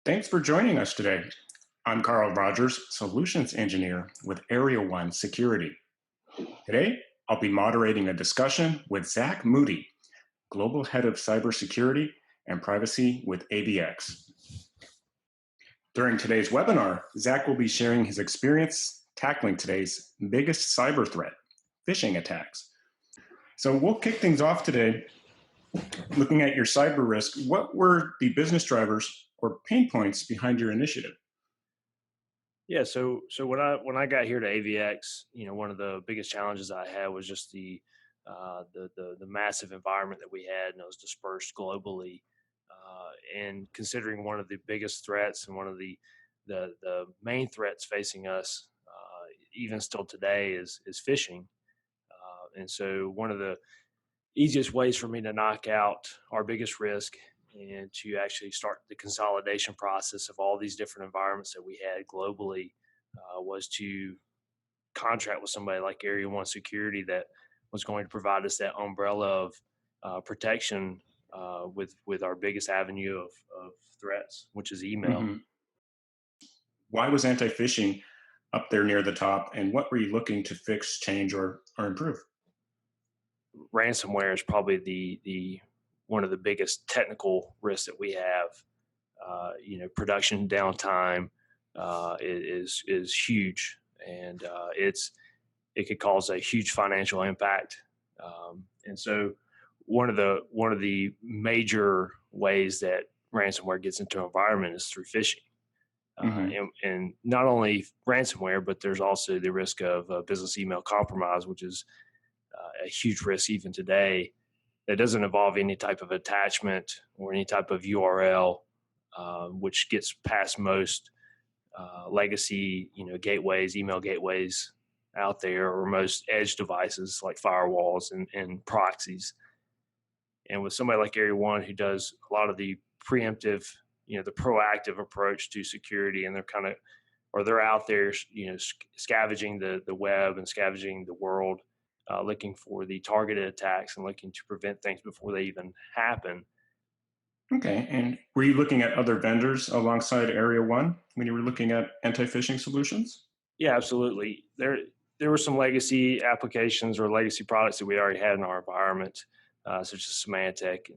Thanks for joining us today. I'm Carl Rogers, Solutions Engineer with Area 1 Security. Today, I'll be moderating a discussion with Zach Moody, Global Head of Cybersecurity and Privacy with AVX. During today's webinar, Zach will be sharing his experience tackling today's biggest cyber threat, phishing attacks. So we'll kick things off today looking at your cyber risk. What were the business drivers or pain points behind your initiative? Yeah, so when I got here to AVX, one of the biggest challenges I had was just the massive environment that we had, and it was dispersed globally. And considering one of the biggest threats and one of the main threats facing us, even still today, is phishing. And so one of the easiest ways for me to knock out our biggest risk and to actually start the consolidation process of all these different environments that we had globally was to contract with somebody like Area 1 Security that was going to provide us that umbrella of protection with our biggest avenue of threats, which is email. Mhm. Why was anti-phishing up there near the top, and what were you looking to fix, change, or improve? Ransomware is probably the one of the biggest technical risks that we have. Production downtime is huge, and it could cause a huge financial impact. And so one of the major ways that ransomware gets into our environment is through phishing. Hmm. And not only ransomware, but there's also the risk of business email compromise, which is a huge risk even today. That doesn't involve any type of attachment or any type of URL, which gets past most legacy, gateways, email gateways out there, or most edge devices like firewalls and proxies. And with somebody like Area 1 who does a lot of the preemptive, the proactive approach to security, and they're out there, scavenging the web and scavenging the world, looking for the targeted attacks and looking to prevent things before they even happen. Okay, and were you looking at other vendors alongside Area 1 when you were looking at anti-phishing solutions? Yeah, absolutely. There were some legacy applications or legacy products that we already had in our environment, such as Symantec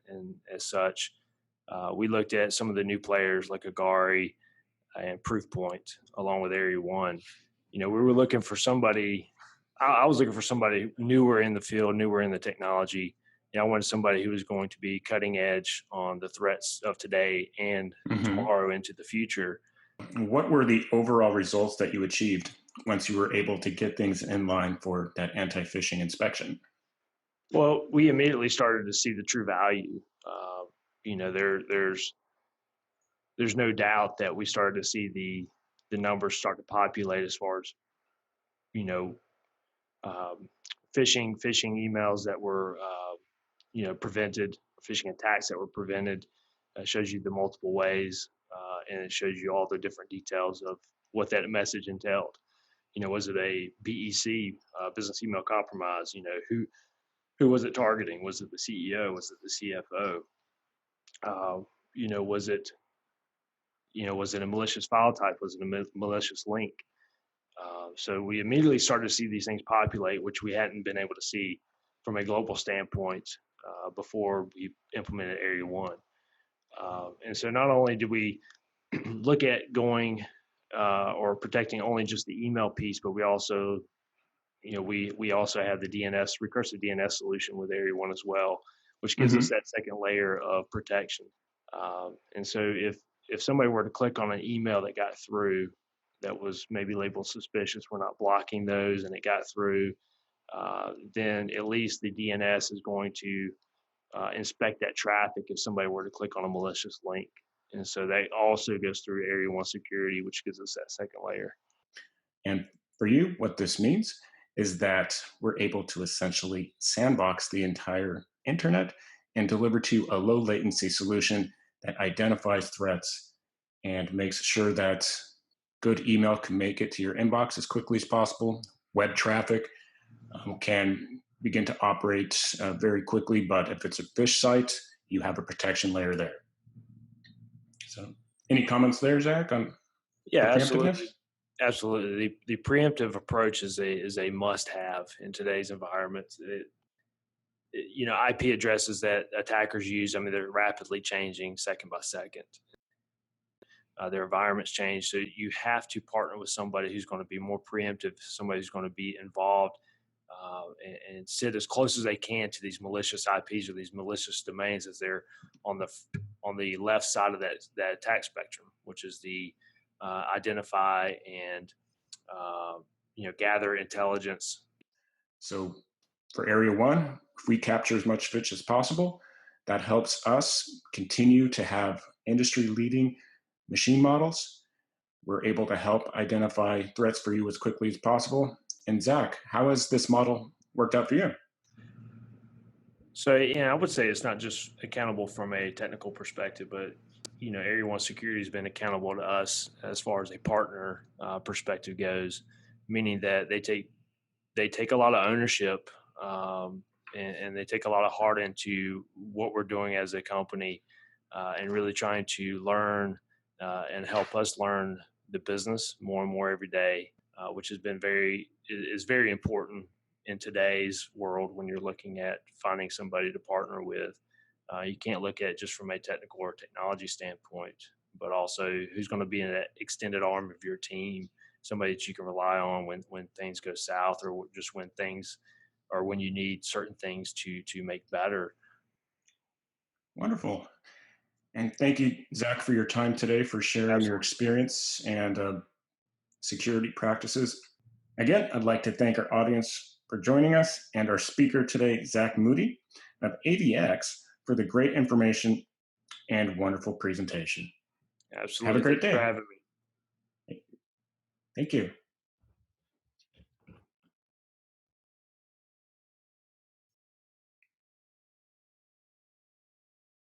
and as such. We looked at some of the new players like Agari and Proofpoint, along with Area 1. We were looking for somebody. I was looking for somebody newer in the field, newer in the technology. I wanted somebody who was going to be cutting edge on the threats of today and Hmm. tomorrow into the future. What were the overall results that you achieved once you were able to get things in line for that anti-phishing inspection? Well, we immediately started to see the true value. There's no doubt that we started to see the numbers start to populate as far as you know um, phishing emails that were prevented, phishing attacks that were prevented. Shows you the multiple ways, and it shows you all the different details of what that message entailed. Was it a BEC, business email compromise? Who was it targeting? Was it the CEO? Was it the CFO? Was it was it a malicious file type? Was it a malicious link? So we immediately started to see these things populate, which we hadn't been able to see from a global standpoint before we implemented Area 1. And so not only did we look at going or protecting only just the email piece, but we also, we also have the DNS, recursive DNS solution with Area 1 as well, which gives us Hmm. that second layer of protection. And so if somebody were to click on an email that got through that was maybe labeled suspicious, we're not blocking those, and it got through, then at least the DNS is going to inspect that traffic if somebody were to click on a malicious link. And so that also goes through Area 1 security, which gives us that second layer. And for you, what this means is that we're able to essentially sandbox the entire internet and deliver to a low latency solution that identifies threats and makes sure that good email can make it to your inbox as quickly as possible. Web traffic can begin to operate very quickly, but if it's a fish site, you have a protection layer there. So Any comments there, Zach, on the Yeah, preemptiveness? absolutely. Absolutely. The preemptive approach is a must have in today's environment. IP addresses that attackers use, I mean, they're rapidly changing second by second. Their environments change. So you have to partner with somebody who's going to be more preemptive, somebody who's going to be involved and sit as close as they can to these malicious IPs or these malicious domains as they're on the left side of that attack spectrum, which is the identify and gather intelligence. So for Area 1, if we capture as much fish as possible, that helps us continue to have industry-leading machine models. We're able to help identify threats for you as quickly as possible. And Zach, how has this model worked out for you? So yeah, I would say it's not just accountable from a technical perspective, but Area One Security has been accountable to us as far as a partner perspective goes, meaning that they take a lot of ownership and they take a lot of heart into what we're doing as a company and really trying to learn and help us learn the business more and more every day, which has been is very important in today's world when you're looking at finding somebody to partner with. You can't look at it just from a technical or technology standpoint, but also who's going to be in that extended arm of your team, somebody that you can rely on when things go south or just when things or when you need certain things to make better. Wonderful. And thank you, Zach, for your time today, for sharing your Absolutely. experience and security practices. Again, I'd like to thank our audience for joining us and our speaker today, Zach Moody of AVX, for the great information and wonderful presentation. Have a Absolutely. great Thank you for day. having me. Thank you.